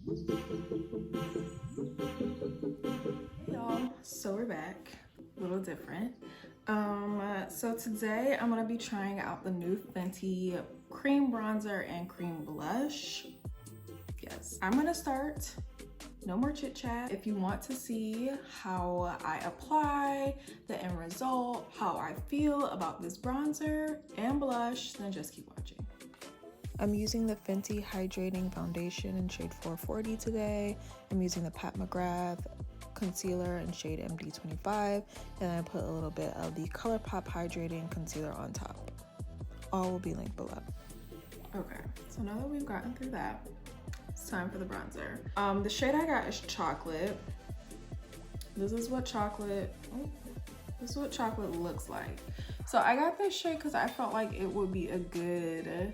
Hey y'all, so we're back, a little different. So today I'm gonna be trying out the new Fenty cream bronzer and cream blush. Yes, I'm gonna start. No more chit chat. If you want to see how I apply, the end result, how I feel about this bronzer and blush, then just keep watching. I'm using the Fenty Hydrating Foundation in shade 440 today. I'm using the Pat McGrath concealer in shade MD25, and I put a little bit of the ColourPop Hydrating Concealer on top. All will be linked below. Okay, so now that we've gotten through that, it's time for the bronzer. The shade I got is Chocolate. This is what chocolate looks like. So I got this shade because I felt like it would be a good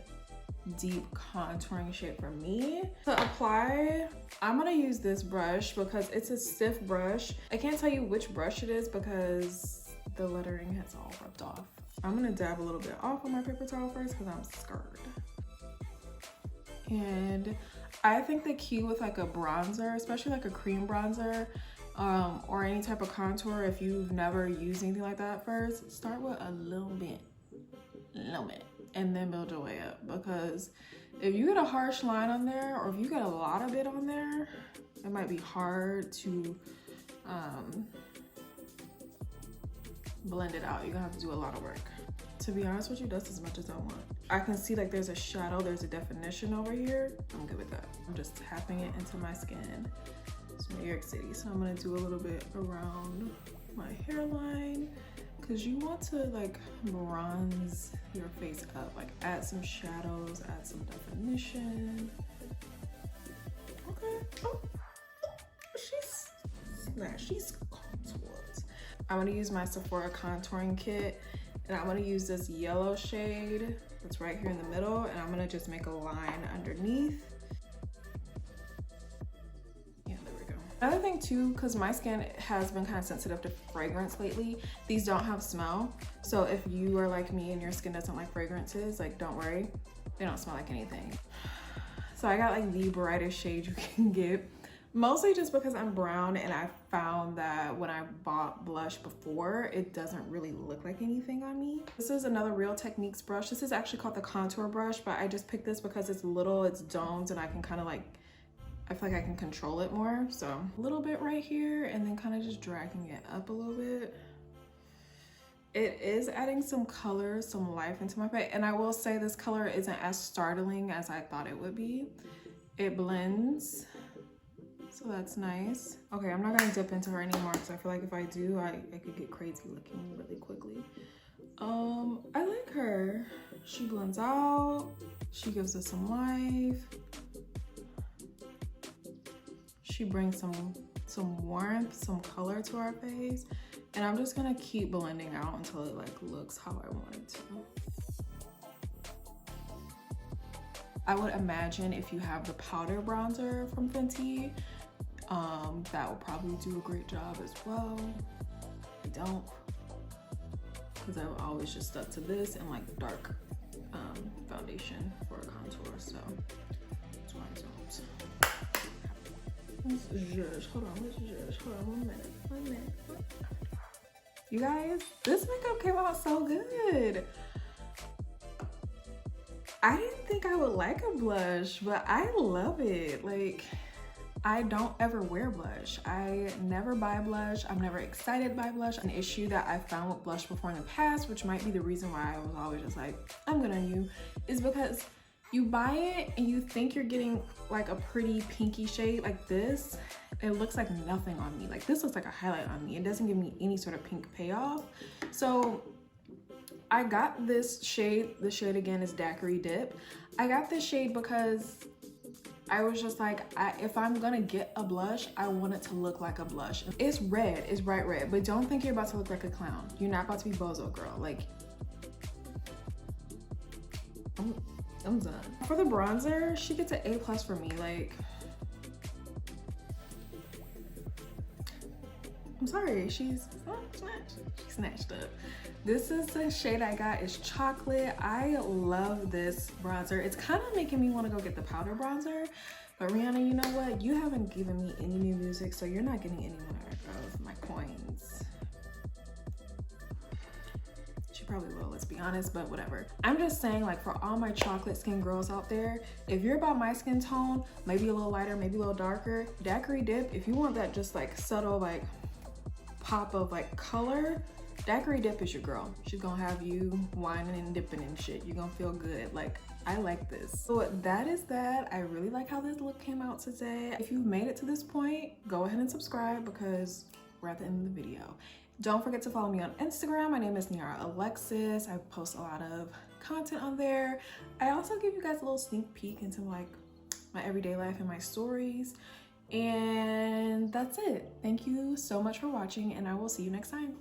deep contouring shade for me. To apply, I'm gonna use this brush because it's a stiff brush. I can't tell you which brush it is because the lettering has all rubbed off. I'm gonna dab a little bit off on my paper towel first because I'm scared. And I think the key with like a bronzer, especially like a cream bronzer, or any type of contour, if you've never used anything like that first, start with a little bit, and then build your way up. Because if you get a harsh line on there, or if you get a lot of it on there, it might be hard to blend it out. You're gonna have to do a lot of work. To be honest with you, that's as much as I want. I can see like there's a shadow, there's a definition over here. I'm good with that. I'm just tapping it into my skin. It's New York City, so I'm gonna do a little bit around my hairline, because you want to like bronze your face up, like add some shadows, add some definition. Okay. Oh, she's contoured. I'm gonna use my Sephora contouring kit, and I'm gonna use this yellow shade that's right here in the middle, and I'm gonna just make a line underneath. Yeah, there we go. Another thing too, because my skin has been kind of sensitive to fragrance lately, these don't have smell. So if you are like me and your skin doesn't like fragrances, like don't worry, they don't smell like anything. So I got like the brightest shade you can get. Mostly just because I'm brown, and I found that when I bought blush before, it doesn't really look like anything on me. This is another Real Techniques brush. This is actually called the contour brush, but I just picked this because it's little, it's domed, and I can kind of like, I feel like I can control it more. So a little bit right here, and then kind of just dragging it up a little bit. It is adding some color, some life into my face, and I will say this color isn't as startling as I thought it would be. It blends. So that's nice. Okay, I'm not gonna dip into her anymore because I feel like if I do, I could get crazy looking really quickly. I like her. She blends out. She gives us some life. She brings some warmth, some color to our face. And I'm just gonna keep blending out until it like looks how I want it to. I would imagine if you have the powder bronzer from Fenty, that will probably do a great job as well. I don't, because I've always just stuck to this and like dark foundation for a contour, so that's why I don't. Let's judge, hold on, one minute. You guys, this makeup came out so good. I didn't think I would like a blush, but I love it. Like, I don't ever wear blush. I never buy blush. I'm never excited by blush. An issue that I found with blush before in the past, which might be the reason why I was always just like, I'm good on you, is because you buy it and you think you're getting like a pretty pinky shade like this. It looks like nothing on me. Like this looks like a highlight on me. It doesn't give me any sort of pink payoff. So I got this shade. The shade again is Daiquiri Dip. I got this shade because I was just like, if I'm gonna get a blush, I want it to look like a blush. It's red, it's bright red, but don't think you're about to look like a clown. You're not about to be bozo girl. Like, I'm done. For the bronzer, she gets an A+ for me. Like, I'm sorry, she's snatched up. This is the shade I got, is Chocolate. I love this bronzer. It's kind of making me want to go get the powder bronzer, But Rihanna, you know what? You haven't given me any new music, so you're not getting any more of my coins. She probably will, let's be honest, but whatever. I'm just saying, like, for all my chocolate skin girls out there, if you're about my skin tone, maybe a little lighter, maybe a little darker, Daiquiri Dip, if you want that just like subtle like pop of like color, Daiquiri Dip is your girl. She's gonna have you whining and dipping and shit. You're gonna feel good. Like, I like this. So that is that. I really like how this look came out today. If you've made it to this point, go ahead and subscribe because we're at the end of the video. Don't forget to follow me on Instagram. My name is Niara Alexis. I post a lot of content on there. I also give you guys a little sneak peek into like my everyday life and my stories. And that's it. Thank you so much for watching, and I will see you next time.